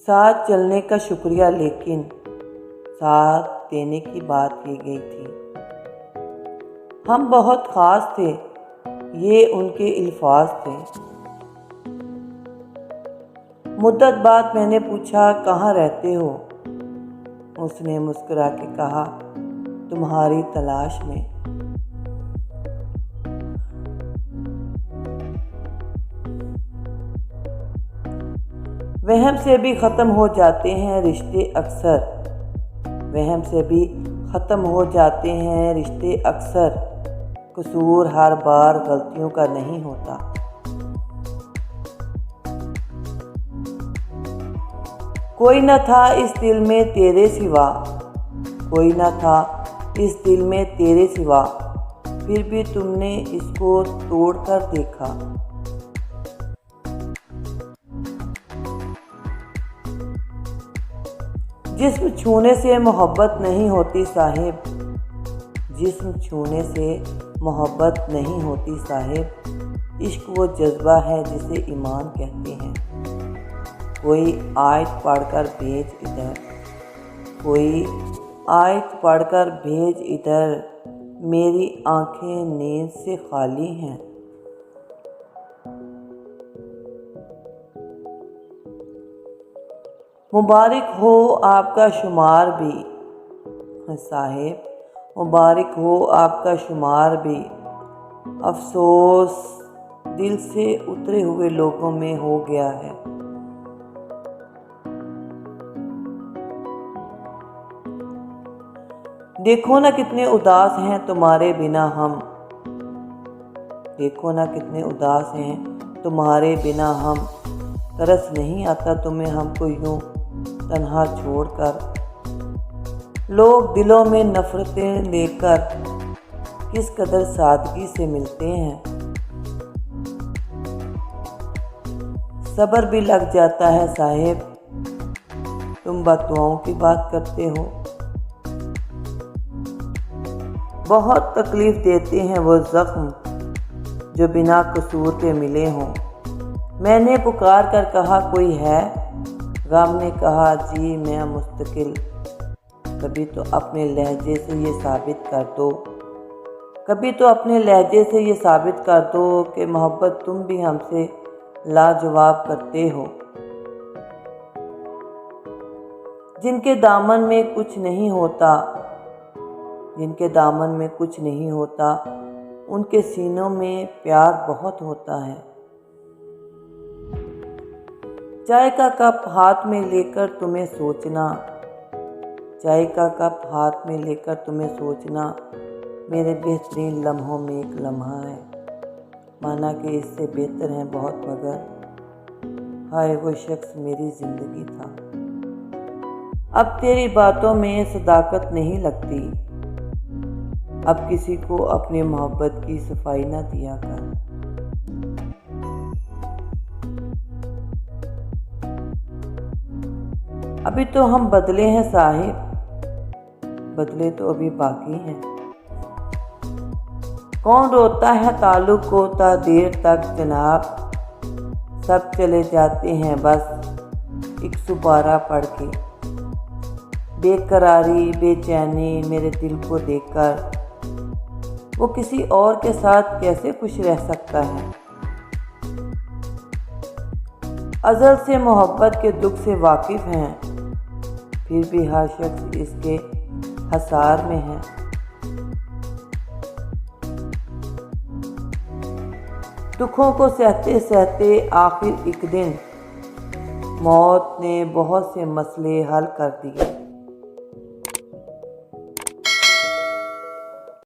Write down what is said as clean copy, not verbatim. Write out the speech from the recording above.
साथ चलने का शुक्रिया, लेकिन साथ देने की बात की गई थी। हम बहुत ख़ास थे, ये उनके अल्फाज थे। मुद्दत बाद मैंने पूछा, कहाँ रहते हो? उसने मुस्कुरा के कहा, तुम्हारी तलाश में। वहम से भी ख़त्म हो जाते हैं रिश्ते अक्सर, वहम से भी ख़त्म हो जाते हैं रिश्ते अक्सर। कसूर हर बार गलतियों का नहीं होता। कोई न था इस दिल में तेरे सिवा, कोई न था इस दिल में तेरे सिवा, फिर भी तुमने इसको तोड़कर देखा। जिस्म छूने से मोहब्बत नहीं होती साहिब, जिस्म छूने से मोहब्बत नहीं होती साहिब। इश्क वो जज्बा है जिसे ईमान कहते हैं। कोई आयत पढ़कर भेज इधर, कोई आयत पढ़कर भेज इधर, मेरी आंखें नींद से खाली हैं। मुबारक हो आपका शुमार भी साहिब, मुबारक हो आपका शुमार भी। अफसोस दिल से उतरे हुए लोगों में हो गया है। देखो ना कितने उदास हैं तुम्हारे बिना हम, देखो ना कितने उदास हैं तुम्हारे बिना हम। तरस नहीं आता तुम्हें हमको यूं तन्हा छोड़कर। लोग दिलों में नफरतें लेकर किस कदर सादगी से मिलते हैं। सब्र भी लग जाता है साहिब, तुम बददुआओं की बात करते हो। बहुत तकलीफ देते हैं वो जख्म जो बिना कसूर के मिले हों। मैंने पुकार कर कहा, कोई है? गम ने कहा, जी मैं मुस्तकिल। कभी तो अपने लहजे से ये साबित कर दो, कभी तो अपने लहजे से ये साबित कर दो कि मोहब्बत तुम भी हमसे लाजवाब करते हो। जिनके दामन में कुछ नहीं होता, जिनके दामन में कुछ नहीं होता, उनके सीनों में प्यार बहुत होता है। चाय का कप हाथ में लेकर तुम्हें सोचना, चाय का कप हाथ में लेकर तुम्हें सोचना, मेरे बेहतरीन लम्हों में एक लम्हा है। माना कि इससे बेहतर है बहुत, मगर हाय वो शख्स मेरी ज़िंदगी था। अब तेरी बातों में सदाकत नहीं लगती, अब किसी को अपनी मोहब्बत की सफाई ना दिया कर। अभी तो हम बदले हैं साहिब, बदले तो अभी बाकी हैं। कौन रोता है ताल्लुक को ता देर तक जनाब, सब चले जाते हैं बस एक सुपारा पढ़ के। बेकरारी बेचैनी मेरे दिल को देखकर, वो किसी और के साथ कैसे खुश रह सकता है। अज़ल से मोहब्बत के दुख से वाकिफ़ हैं, फिर भी हर शख्स इसके हसार में है। दुखों को सहते सहते आखिर एक दिन मौत ने बहुत से मसले हल कर दिए।